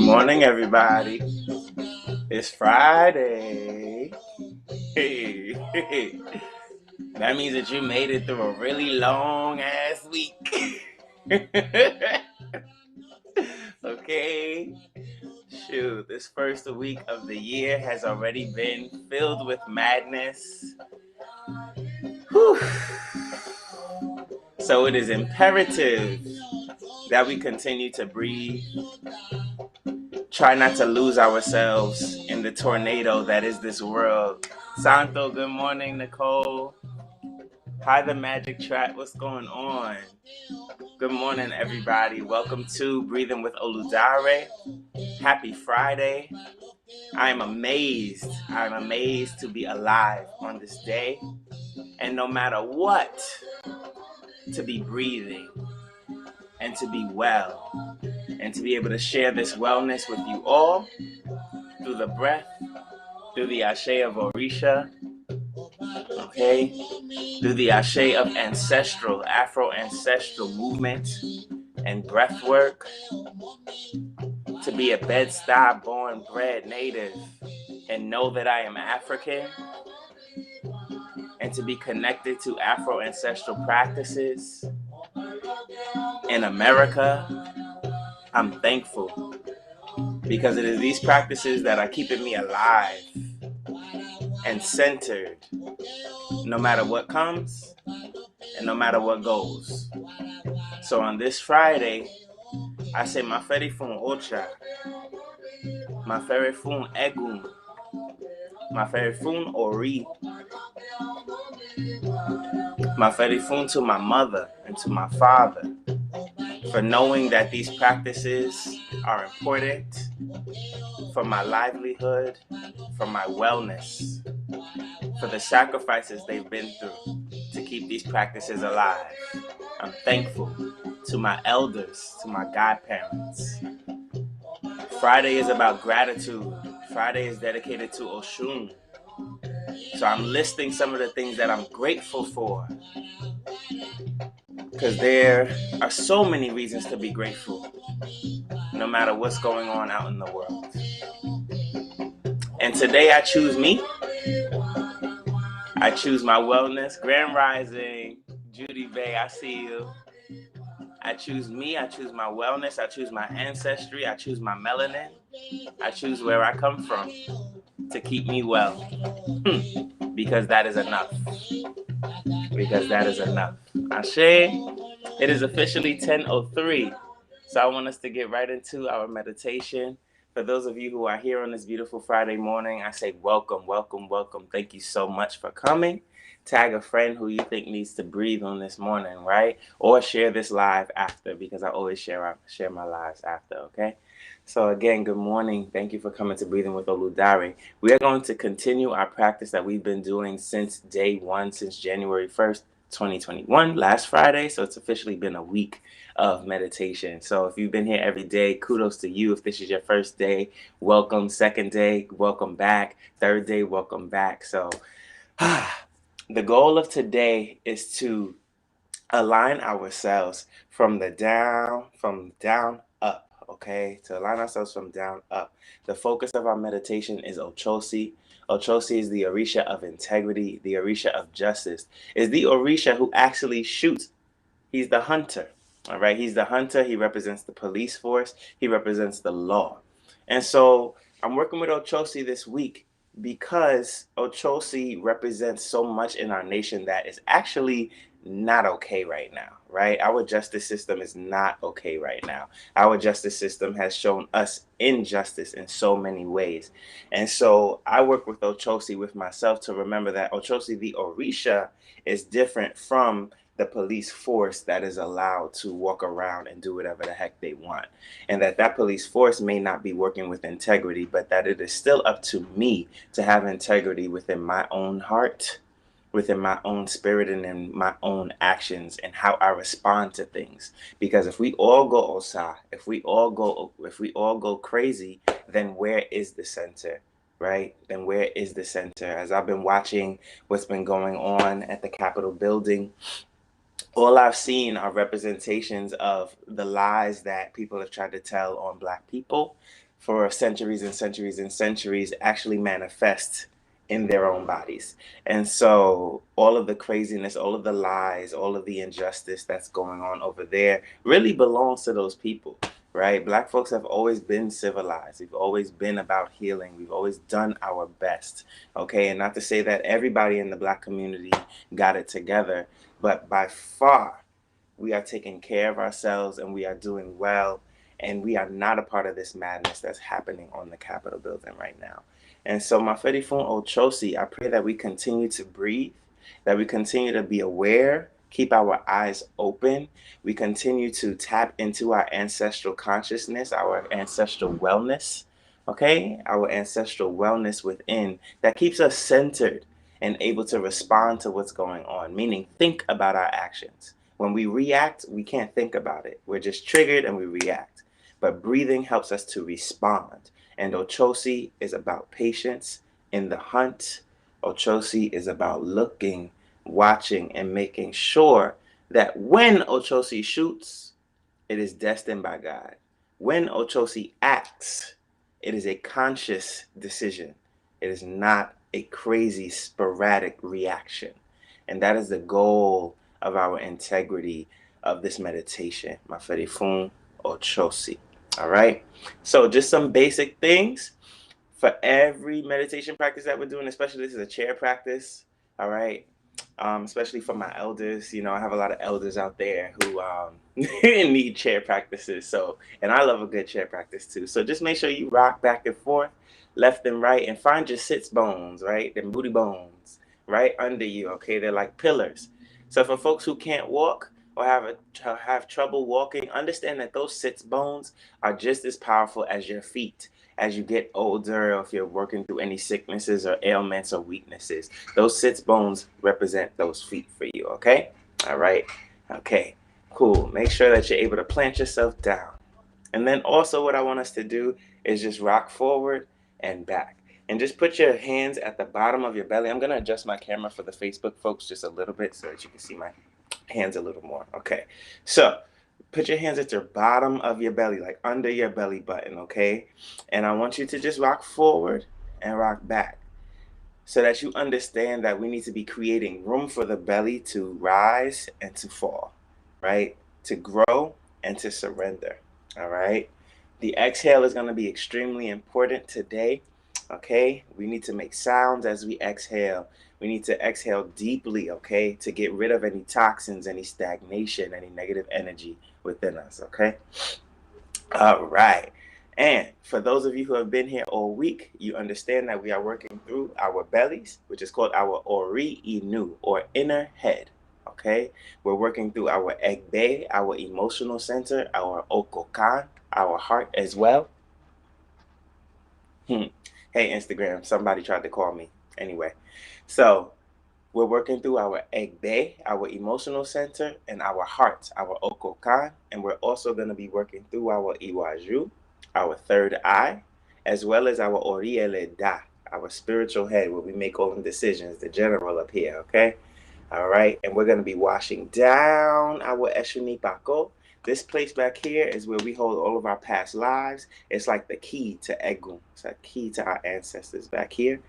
Good morning, everybody. It's Friday. Hey, that means that you made it through a really long ass week. Okay? Shoot, this first week of the year has already been filled with madness. Whew. So it is imperative that we continue to breathe. Try not to lose ourselves in the tornado that is this world. Santo, good morning. Nicole. Hi, the Magic Track. What's going on? Good morning, everybody. Welcome to Breathing with Oludare. Happy Friday. I'm amazed. I'm amazed to be alive on this day. And no matter what, to be breathing and to be well and to be able to share this wellness with you all through the breath, through the ashe of Orisha, okay, through the ashe of ancestral, Afro-ancestral movement and breath work, to be a Bed-Stuy born bred native and know that I am African, and to be connected to Afro-ancestral practices in America. I'm thankful because it is these practices that are keeping me alive and centered no matter what comes and no matter what goes. So on this Friday, I say Maferi fun Ocha, Maferi fun Egun, Maferi fun Ori, Maferi fun to my mother and to my father for knowing that these practices are important for my livelihood, for my wellness, for the sacrifices they've been through to keep these practices alive. I'm thankful to my elders, to my godparents. Friday is about gratitude. Friday is dedicated to Oshun. So I'm listing some of the things that I'm grateful for, because there are so many reasons to be grateful, no matter what's going on out in the world. And today I choose me. I choose my wellness. Grand Rising, Judy Bay, I see you. I choose me. I choose my wellness. I choose my ancestry. I choose my melanin. I choose where I come from to keep me well. Because that is enough. Because that is enough. Ashe, it is officially 10:03. So I want us to get right into our meditation. For those of you who are here on this beautiful Friday morning, I say welcome, welcome, welcome. Thank you so much for coming. Tag a friend who you think needs to breathe on this morning, right? Or share this live after, because I always share my lives after, okay? So again, good morning. Thank you for coming to Breathing with Oludare. We are going to continue our practice that we've been doing since day one, since January 1st, 2021, last Friday. So it's officially been a week of meditation. So if you've been here every day, kudos to you. If this is your first day, welcome. Second day, welcome back. Third day, welcome back. So the goal of today is to align ourselves from down up, okay? To align ourselves from down up. The focus of our meditation is Ochosi. Ochosi is the Orisha of integrity, the Orisha of justice. Is the Orisha who actually shoots. He's the hunter, all right? He's the hunter. He represents the police force. He represents the law. And so I'm working with Ochosi this week because Ochosi represents so much in our nation that is actually not okay right now, right? Our justice system is not okay right now. Our justice system has shown us injustice in so many ways. And so I work with Ochosi with myself to remember that Ochosi, the Orisha, is different from the police force that is allowed to walk around and do whatever the heck they want. And that police force may not be working with integrity, but that it is still up to me to have integrity within my own heart, within my own spirit, and in my own actions and how I respond to things. Because if we all go osa, if we all go crazy, then where is the center? Right? Then where is the center? As I've been watching what's been going on at the Capitol building, all I've seen are representations of the lies that people have tried to tell on Black people for centuries and centuries and centuries actually manifest in their own bodies. And so all of the craziness, all of the lies, all of the injustice that's going on over there really belongs to those people, right? Black folks have always been civilized. We've always been about healing. We've always done our best, okay? And not to say that everybody in the Black community got it together, but by far, we are taking care of ourselves and we are doing well, and we are not a part of this madness that's happening on the Capitol building right now. And so, Mafedi Fun Ochosi, I pray that we continue to breathe, that we continue to be aware, keep our eyes open, we continue to tap into our ancestral consciousness, our ancestral wellness, okay? Our ancestral wellness within that keeps us centered and able to respond to what's going on, meaning think about our actions. When we react, we can't think about it. We're just triggered and we react. But breathing helps us to respond. And Ochosi is about patience in the hunt. Ochosi is about looking, watching, and making sure that when Ochosi shoots, it is destined by God. When Ochosi acts, it is a conscious decision. It is not a crazy, sporadic reaction. And that is the goal of our integrity of this meditation. Mafere Fun Ochosi. All right. So just some basic things for every meditation practice that we're doing, especially this is a chair practice. All right. Especially for my elders, I have a lot of elders out there who need chair practices. So, and I love a good chair practice too. So just make sure you rock back and forth, left and right, and find your sits bones, right? Them booty bones, right under you. Okay, they're like pillars. So for folks who can't walk or have trouble walking, understand that those sits bones are just as powerful as your feet. As you get older, or if you're working through any sicknesses or ailments or weaknesses, those sits bones represent those feet for you, okay? All right, okay, cool. Make sure that you're able to plant yourself down. And then also what I want us to do is just rock forward and back. And just put your hands at the bottom of your belly. I'm going to adjust my camera for the Facebook folks just a little bit so that you can see my hands a little more. Okay, so put your hands at your bottom of your belly, like under your belly button, okay? And I want you to just rock forward and rock back so that you understand that we need to be creating room for the belly to rise and to fall, right? To grow and to surrender, all right? The exhale is going to be extremely important today, okay? We need to make sounds as we exhale. We need to exhale deeply, okay, to get rid of any toxins, any stagnation, any negative energy within us, okay? All right. And for those of you who have been here all week, you understand that we are working through our bellies, which is called our Ori Inu, or inner head, okay? We're working through our Egbe, our emotional center, our Okokan, our heart as well. Hey, Instagram, somebody tried to call me. Anyway, so we're working through our Egbe, our emotional center, and our heart, our Okokan, and we're also going to be working through our Iwaju, our third eye, as well as our Oriele Da, our spiritual head, where we make all the decisions, the general up here, okay? All right, and we're going to be washing down our Eshuni Pako. This place back here is where we hold all of our past lives. It's like the key to Egun. It's a key to our ancestors back here.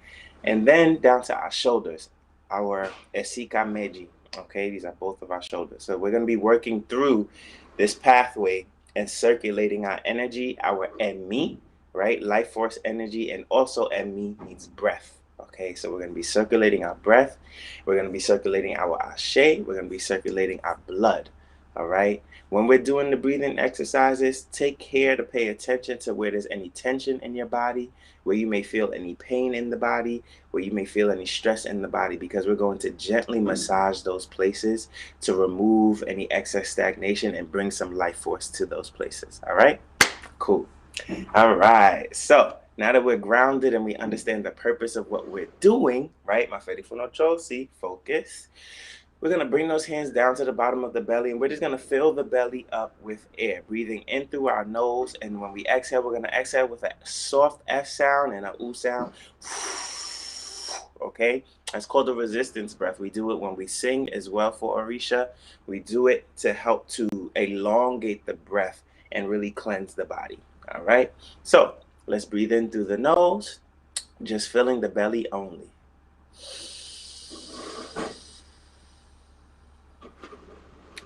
And then down to our shoulders, our Esika Meji. Okay, these are both of our shoulders. So we're going to be working through this pathway and circulating our energy, our Emi, right? Life force energy, and also Emi means breath. Okay, so we're going to be circulating our breath. We're going to be circulating our ashe. We're going to be circulating our blood. All right. When we're doing the breathing exercises, take care to pay attention to where there's any tension in your body, where you may feel any pain in the body, where you may feel any stress in the body, because we're going to gently massage those places to remove any excess stagnation and bring some life force to those places. All right. Cool. All right. So now that we're grounded and we understand the purpose of what we're doing, right? Mafedi Funochosi, focus. We're going to bring those hands down to the bottom of the belly, and we're just going to fill the belly up with air, breathing in through our nose. And when we exhale, we're going to exhale with a soft F sound and a U sound. Okay? That's called the resistance breath. We do it when we sing as well for Orisha. We do it to help to elongate the breath and really cleanse the body. All right? So Let's breathe in through the nose, just filling the belly only.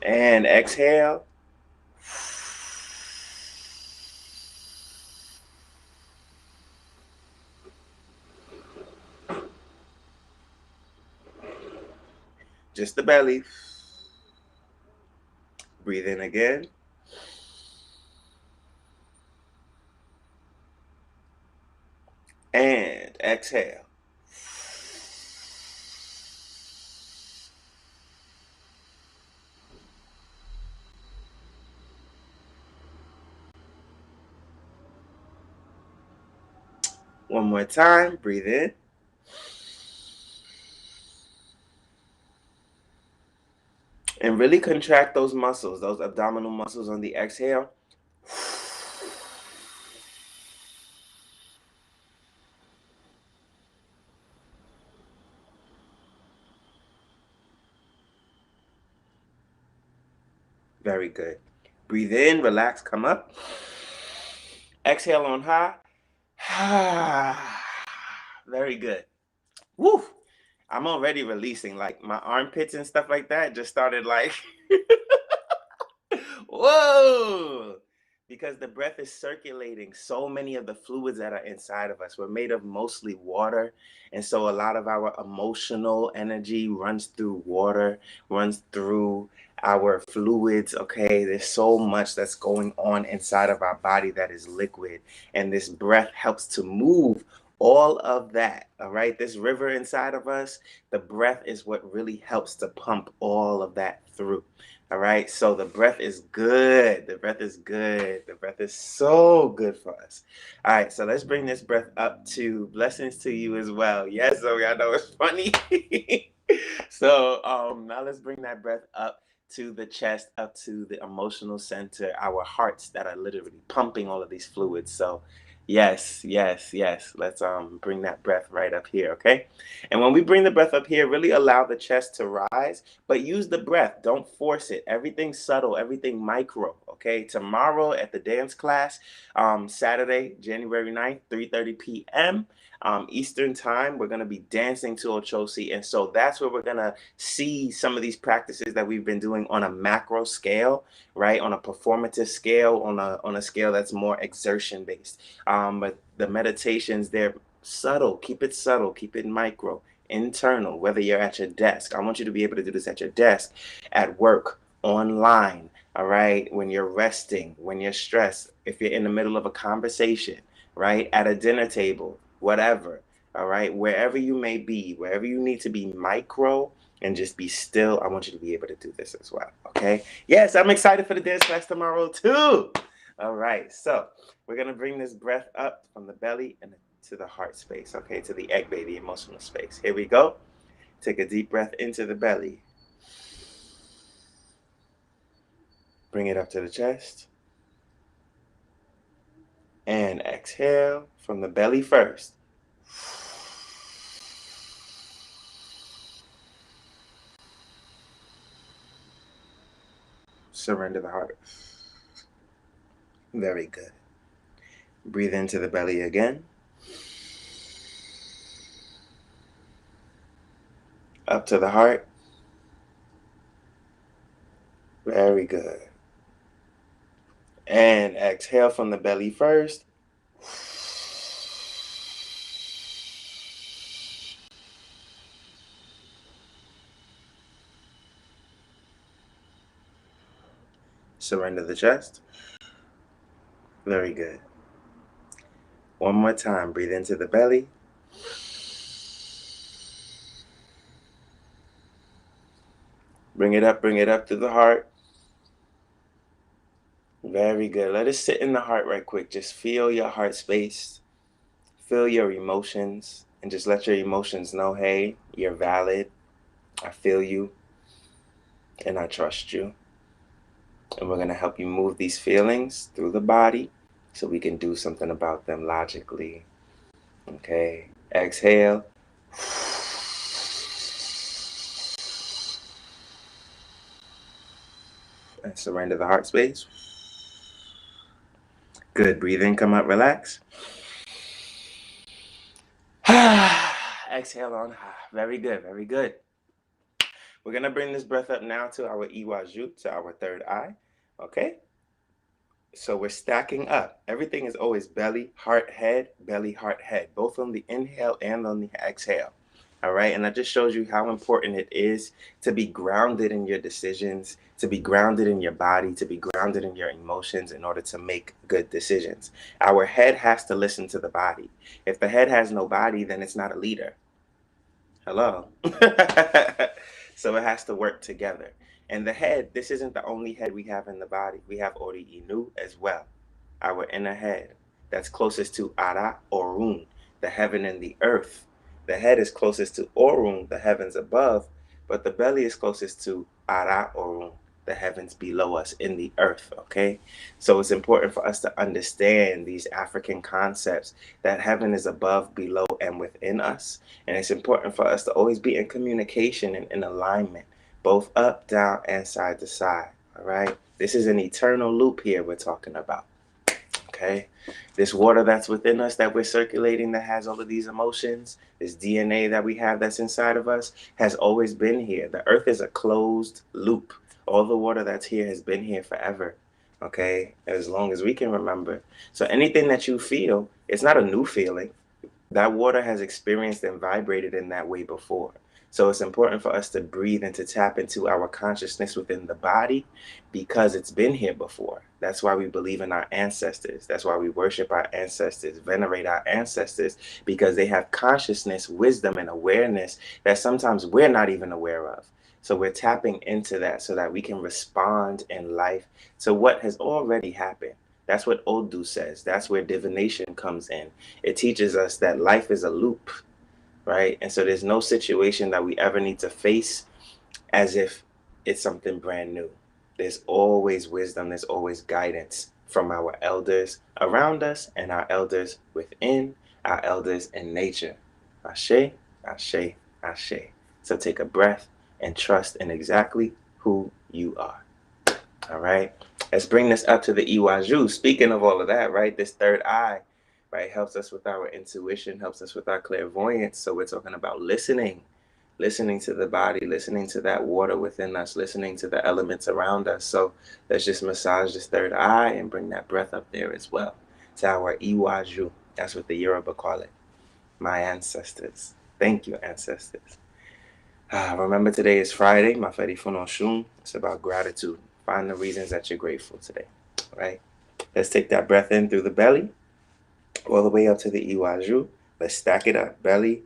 And exhale. Just the belly. Breathe in again. And exhale. One more time. Breathe in. And really contract those muscles, those abdominal muscles on the exhale. Very good. Breathe in, relax, come up. Exhale on high. Very good. Woo! I'm already releasing, like my armpits and stuff like that just started like, whoa! Because the breath is circulating so many of the fluids that are inside of us. We're made of mostly water. And so a lot of our emotional energy runs through water, runs through our fluids. Okay. There's so much that's going on inside of our body that is liquid. And this breath helps to move all of that. All right. This river inside of us, the breath is what really helps to pump all of that through. All right, so the breath is good. The breath is good. The breath is so good for us. All right, so let's bring this breath up to blessings to you as well. Yes, Zoe, I know it's funny. So now let's bring that breath up to the chest, up to the emotional center, our hearts that are literally pumping all of these fluids. So yes, yes, yes. Let's bring that breath right up here, okay? And when we bring the breath up here, really allow the chest to rise, but use the breath. Don't force it. Everything subtle, everything micro, okay? Tomorrow at the dance class, Saturday, January 9th, 3:30 p.m. Eastern time, we're going to be dancing to Ochosi. And so that's where we're going to see some of these practices that we've been doing on a macro scale, right? On a performative scale, on a scale that's more exertion based. But the meditations, they're subtle. Keep it micro, internal, whether you're at your desk. I want you to be able to do this at your desk, at work, online, all right? When you're resting, when you're stressed, if you're in the middle of a conversation, right? At a dinner table, whatever, all right? Wherever you may be, wherever you need to be micro and just be still, I want you to be able to do this as well, okay? Yes, I'm excited for the dance class tomorrow too. All right, so we're going to bring this breath up from the belly and to the heart space, okay, to the egg bay, the emotional space. Here we go. Take a deep breath into the belly. Bring it up to the chest. And exhale from the belly first. Surrender the heart. Very good. Breathe into the belly again. Up to the heart. Very good. And exhale from the belly first. Surrender the chest. Very good. One more time. Breathe into the belly. Bring it up to the heart. Very good. Let it sit in the heart right quick. Just feel your heart space. Feel your emotions and just let your emotions know, hey, you're valid. I feel you and I trust you. And we're going to help you move these feelings through the body so we can do something about them logically. Okay. Exhale. And surrender the heart space. Good. Breathe in, come out, relax. Exhale on high. Very good, very good. We're going to bring this breath up now to our Iwaju, to our third eye. Okay? So we're stacking up. Everything is always belly, heart, head, both on the inhale and on the exhale. All right. And that just shows you how important it is to be grounded in your decisions, to be grounded in your body, to be grounded in your emotions in order to make good decisions. Our head has to listen to the body. If the head has no body, then it's not a leader. Hello. So it has to work together. And the head, this isn't the only head we have in the body. We have Ori Inu as well, our inner head. That's closest to Ara Orun, the heaven and the earth. The head is closest to Orun, the heavens above, but the belly is closest to Ara Orun, the heavens below us in the earth, okay? So it's important for us to understand these African concepts that heaven is above, below, and within us. And it's important for us to always be in communication and in alignment, both up, down, and side to side, all right? This is an eternal loop here we're talking about. Okay, this water that's within us that we're circulating that has all of these emotions, this DNA that we have that's inside of us has always been here. The earth is a closed loop. All the water that's here has been here forever. Okay, as long as we can remember. So anything that you feel, it's not a new feeling. That water has experienced and vibrated in that way before. So it's important for us to breathe and to tap into our consciousness within the body because it's been here before. That's why we believe in our ancestors. That's why we worship our ancestors, venerate our ancestors, because they have consciousness, wisdom, and awareness that sometimes we're not even aware of. So we're tapping into that so that we can respond in life to what has already happened. That's what Odu says. That's where divination comes in. It teaches us that life is a loop, right? And so there's no situation that we ever need to face as if it's something brand new. There's always wisdom, there's always guidance from our elders around us and our elders within, our elders in nature. Ashe, ashe, ashe. So take a breath and trust in exactly who you are. All right. Let's bring this up to the Iwaju. Speaking of all of that, right? This third eye, right, helps us with our intuition, helps us with our clairvoyance. So we're talking about listening to the body, listening to that water within us, listening to the elements around us. So let's just massage this third eye and bring that breath up there as well to our Iwaju. That's what the Yoruba call it. My ancestors. Thank you, ancestors. Remember, today is Friday, Mafedi Funoshun. It's about gratitude. Find the reasons that you're grateful today. All right? Let's take that breath in through the belly, all the way up to the Iwaju. Let's stack it up. Belly,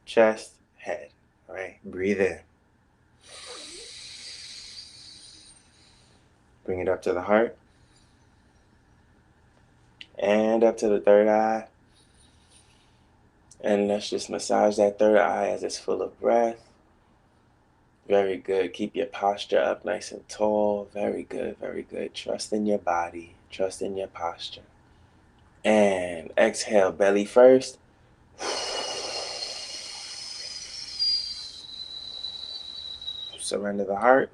chest, head. All right? Breathe in. Bring it up to the heart. And up to the third eye. And let's just massage that third eye as it's full of breath. Very good. Keep your posture up nice and tall. Very good, very good. Trust in your body. Trust in your posture. And exhale, belly first. Surrender the heart.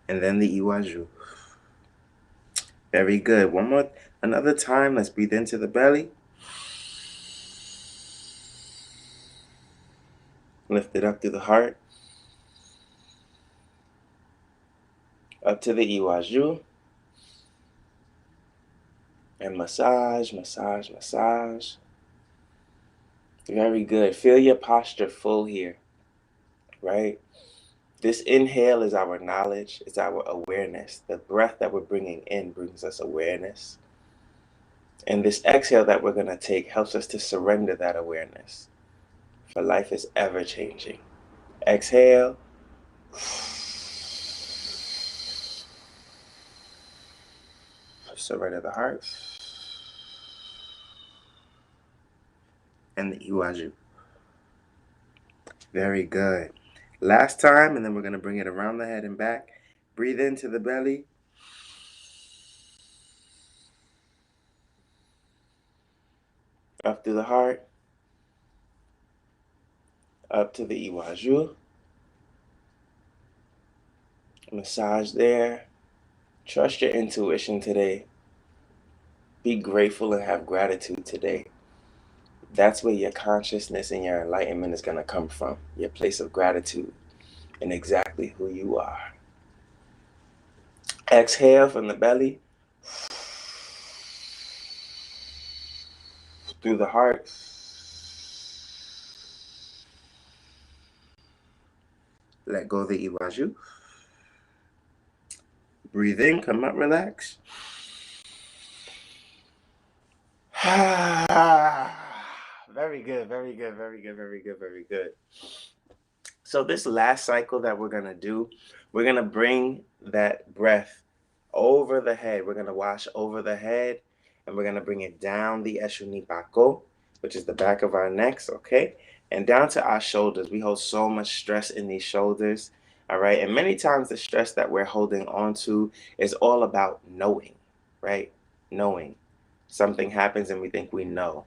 And then the Iwaju. Very good. One more, another time. Let's breathe into the belly. Lift it up through the heart. Up to the Iwaju. And massage, massage, massage. Very good. Feel your posture full here, right? This inhale is our knowledge, it's our awareness. The breath that we're bringing in brings us awareness. And this exhale that we're going to take helps us to surrender that awareness. For life is ever changing. Exhale. Surrender the heart. And the Iwaju. Very good. Last time, and then we're going to bring it around the head and back. Breathe into the belly. Up through the heart. Up to the Iwaju. Massage there. Trust your intuition today. Be grateful and have gratitude today. That's where your consciousness and your enlightenment is going to come from. Your place of gratitude and exactly who you are. Exhale from the belly. Through the heart. Let go of the iwaju. Breathe in, come up, relax. Very good, very good, very good, very good, very good. So this last cycle that we're going to do, we're going to bring that breath over the head. We're going to wash over the head, and we're going to bring it down the eshunipako, which is the back of our necks, okay? And down to our shoulders. We hold so much stress in these shoulders, all right? And many times the stress that we're holding on to is all about knowing, right? Knowing. Something happens and we think we know.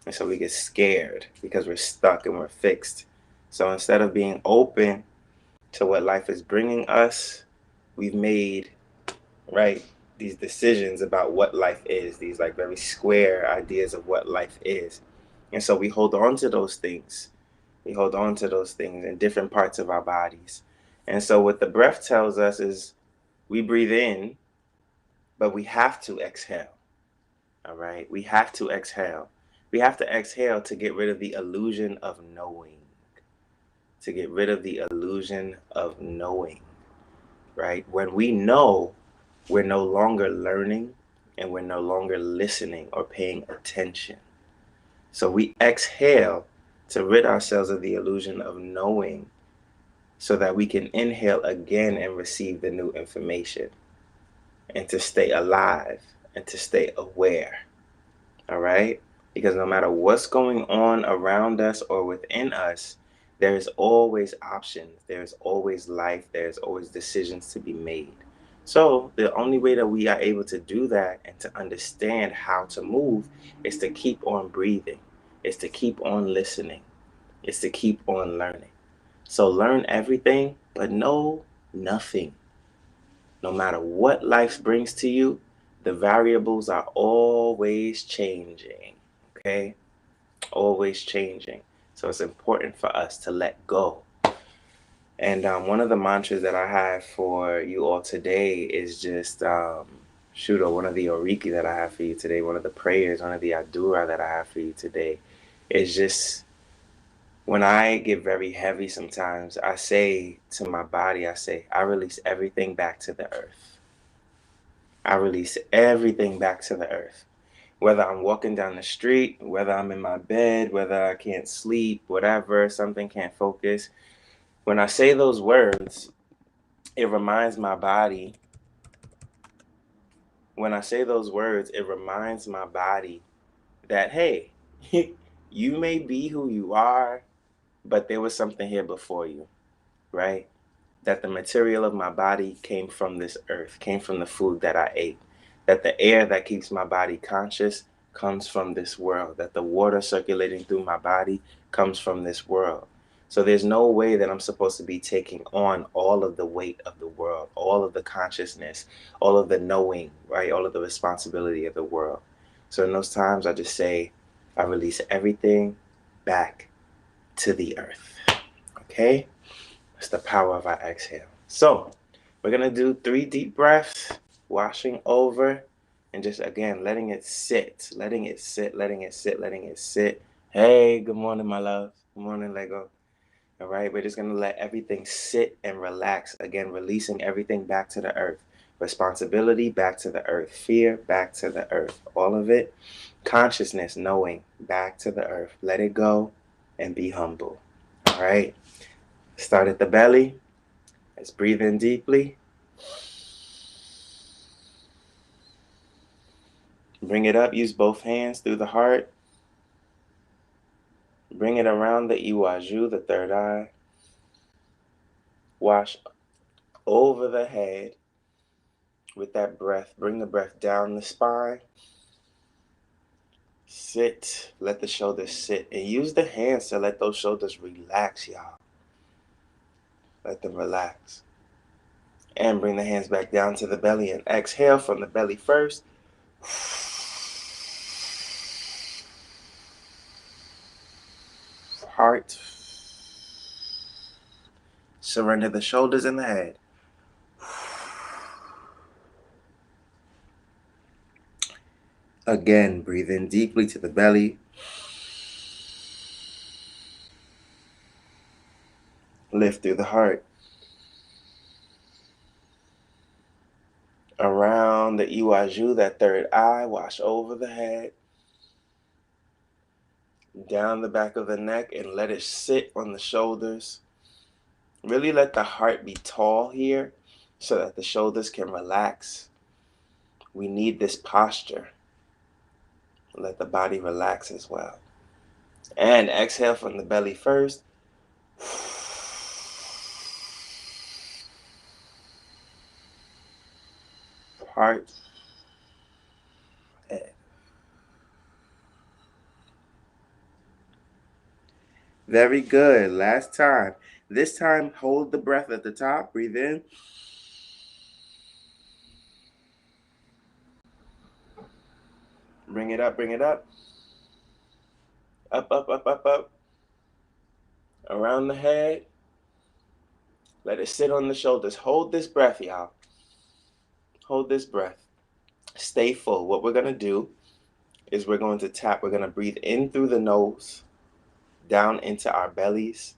And so we get scared because we're stuck and we're fixed. So instead of being open to what life is bringing us, we've made, right, these decisions about what life is, these like very square ideas of what life is. And so we hold on to those things. We hold on to those things in different parts of our bodies. And so what the breath tells us is we breathe in, but we have to exhale. All right, we have to exhale. We have to exhale to get rid of the illusion of knowing. To get rid of the illusion of knowing, right? When we know, we're no longer learning and we're no longer listening or paying attention. So we exhale to rid ourselves of the illusion of knowing so that we can inhale again and receive the new information and to stay alive and to stay aware. All right? Because no matter what's going on around us or within us, there is always options. There's always life. There's always decisions to be made. So the only way that we are able to do that and to understand how to move is to keep on breathing. Is to keep on listening. Is to keep on learning. So learn everything, but know nothing. No matter what life brings to you, the variables are always changing, okay? Always changing. So it's important for us to let go. And one of the mantras that I have for you all today is just, one of the oriki that I have for you today, one of the prayers, one of the adura that I have for you today is just, when I get very heavy sometimes, I say to my body, I release everything back to the earth. I release everything back to the earth. Whether I'm walking down the street, whether I'm in my bed, whether I can't sleep, whatever, something can't focus. When I say those words, it reminds my body. When I say those words, it reminds my body that, hey, you may be who you are, but there was something here before you, right? That the material of my body came from this earth, came from the food that I ate, that the air that keeps my body conscious comes from this world, that the water circulating through my body comes from this world. So there's no way that I'm supposed to be taking on all of the weight of the world, all of the consciousness, all of the knowing, right? All of the responsibility of the world. So in those times, I just say, I release everything back to the earth, okay? It's the power of our exhale. So we're going to do 3 deep breaths, washing over, and just, again, letting it sit, letting it sit, letting it sit, letting it sit. Hey, good morning, my love. Good morning, Lego. All right, we're just going to let everything sit and relax. Again, releasing everything back to the earth. Responsibility back to the earth. Fear back to the earth. All of it. Consciousness, knowing, back to the earth. Let it go and be humble. All right. Start at the belly. Let's breathe in deeply. Bring it up. Use both hands through the heart. Bring it around the iwaju, the third eye. Wash over the head with that breath. Bring the breath down the spine. Sit. Let the shoulders sit. And use the hands to let those shoulders relax, y'all. Let them relax. And bring the hands back down to the belly and exhale from the belly first. heart. Surrender the shoulders and the head. Again, breathe in deeply to the belly. Lift through the heart. Around the Iwaju, that third eye, wash over the head. Down the back of the neck and let it sit on the shoulders. Really let the heart be tall here so that the shoulders can relax. We need this posture. Let the body relax as well. And exhale from the belly first. Heart. Head. Very good. Last time. This time, hold the breath at the top. Breathe in. Bring it up, bring it up. Up, up, up, up, up. Around the head. Let it sit on the shoulders. Hold this breath, y'all. Hold this breath. Stay full. What we're going to do is we're going to tap. We're going to breathe in through the nose, down into our bellies.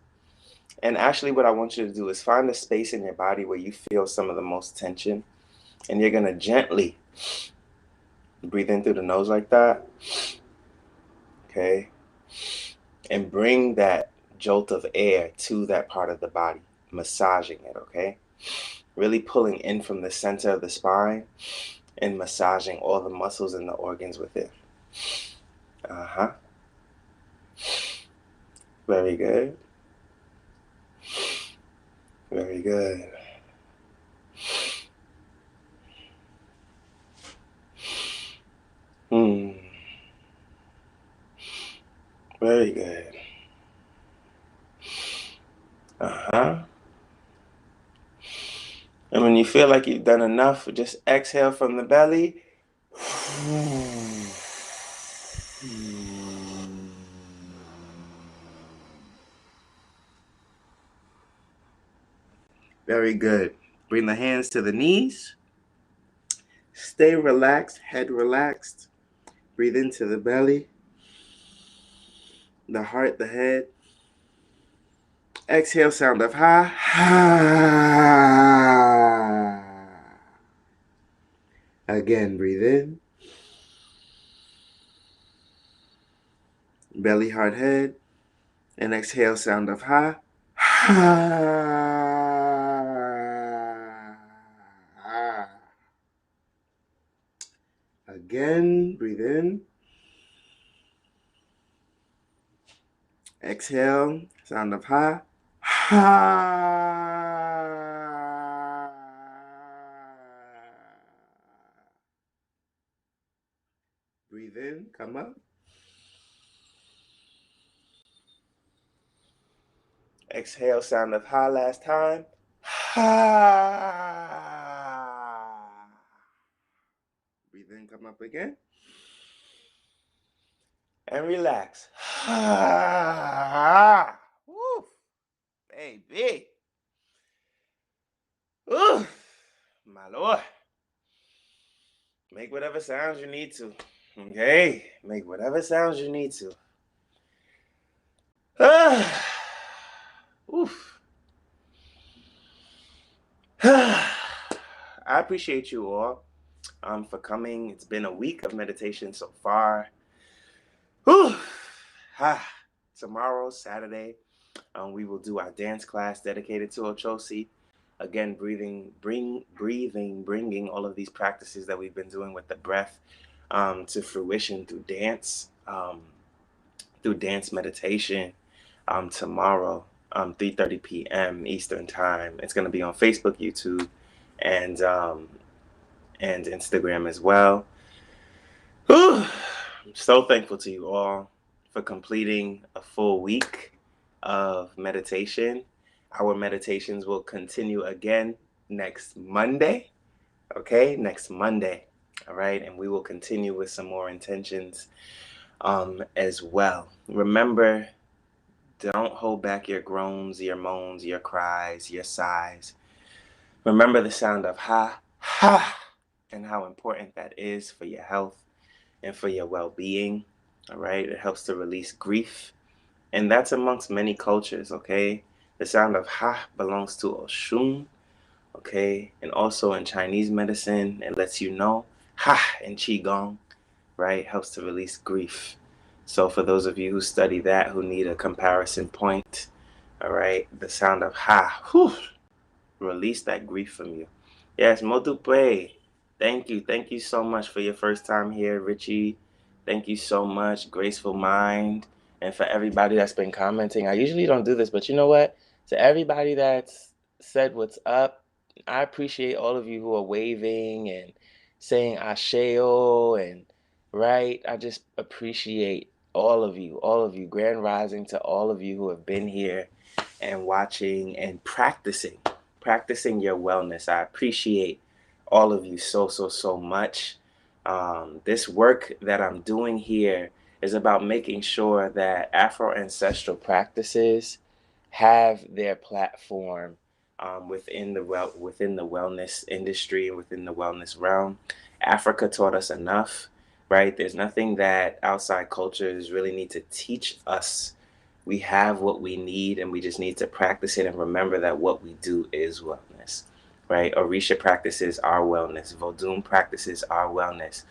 And actually what I want you to do is find a space in your body where you feel some of the most tension. And you're going to gently breathe in through the nose like that. Okay. And bring that jolt of air to that part of the body, massaging it, okay? Really pulling in from the center of the spine and massaging all the muscles and the organs within. Uh-huh. Very good. Very good. Very good. Uh-huh. And when you feel like you've done enough, just exhale from the belly. Very good. Bring the hands to the knees. Stay relaxed, head relaxed. Breathe into the belly, the heart, the head. Exhale, sound of ha. Again, breathe in. Belly, heart, head. And exhale, sound of ha. Again, breathe in. Exhale, sound of ha. Breathe in, come up. Exhale, sound of ha last time. Ha. Breathe in, come up again. And relax. Ha. Woo. Baby. Ooh. My Lord. Make whatever sounds you need to. Okay? Make whatever sounds you need to. Oof. I appreciate you all for coming. It's been a week of meditation so far. Whew. Tomorrow, Saturday, we will do our dance class dedicated to Ochosi. Again, bringing all of these practices that we've been doing with the breath to fruition through dance meditation. Tomorrow, 3:30 p.m. Eastern Time. It's going to be on Facebook, YouTube, and Instagram as well. Whew. I'm so thankful to you all for completing a full week of meditation. Our meditations will continue again next Monday. Okay, next Monday. All right, and we will continue with some more intentions as well. Remember, Don't hold back your groans, your moans, your cries, your sighs. Remember the sound of ha, ha, and how important that is for your health and for your well-being. All right, it helps to release grief, and that's amongst many cultures. Okay, the sound of ha belongs to Oshun. Okay, and also in Chinese medicine, it lets you know ha in qigong, right, helps to release grief. So for those of you who study that, who need a comparison point, all right, the sound of ha, whew, release that grief from you. Yes, Modupe. Thank you. Thank you so much for your first time here, Richie. Thank you so much, Graceful Mind. And for everybody that's been commenting. I usually don't do this, but you know what? To everybody that's said what's up, I appreciate all of you who are waving and saying Asheo and right. I just appreciate all of you. Grand rising to all of you who have been here and watching and practicing your wellness. I appreciate all of you so much. This work that I'm doing here is about making sure that Afro ancestral practices have their platform within the wellness industry and within the wellness realm. Africa taught us enough, right? There's nothing that outside cultures really need to teach us. We have what we need, and we just need to practice it and remember that what we do is wellness, right? Orisha practices are wellness. Vodun practices are wellness.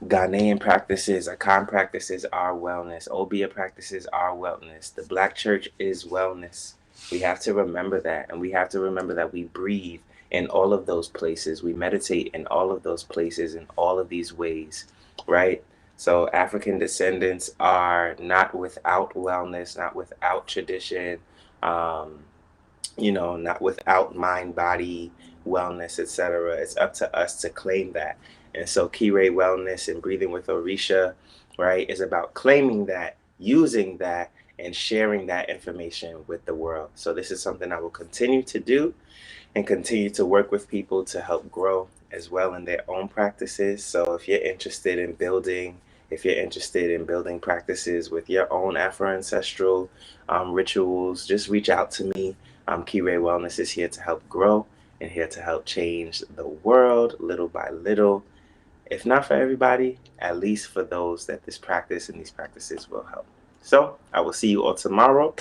Ghanaian practices, Akan practices are wellness. Obia practices are wellness. The Black Church is wellness. We have to remember that, and we have to remember that we breathe in all of those places. We meditate in all of those places in all of these ways, right? So African descendants are not without wellness, not without tradition, not without mind, body, wellness, etc. It's up to us to claim that. And so Kire Wellness and Breathing with Orisha, right, is about claiming that, using that, and sharing that information with the world. So this is something I will continue to do and continue to work with people to help grow as well in their own practices. So if you're interested in building practices with your own Afro-ancestral rituals, just reach out to me. Kire Wellness is here to help grow and here to help change the world little by little. If not for everybody, at least for those that this practice and these practices will help. So I will see you all tomorrow,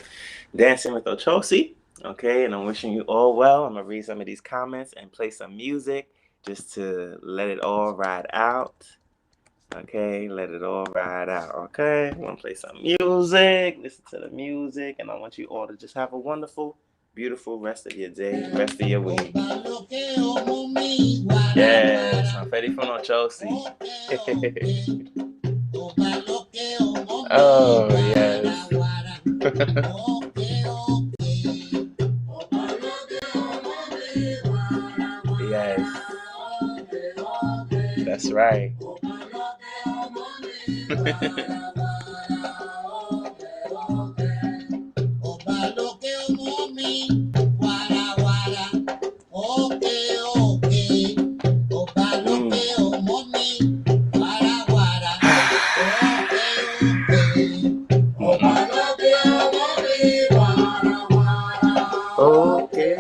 dancing with Ochosi. Okay, and I'm wishing you all well. I'm gonna read some of these comments and play some music just to let it all ride out. Okay, let it all ride out. Okay, I'm gonna play some music, listen to the music, and I want you all to just have a wonderful, beautiful rest of your day, rest of your week. Yes, I'm ready for no Chelsea. Oh, yes. Yes. That's right. Okay.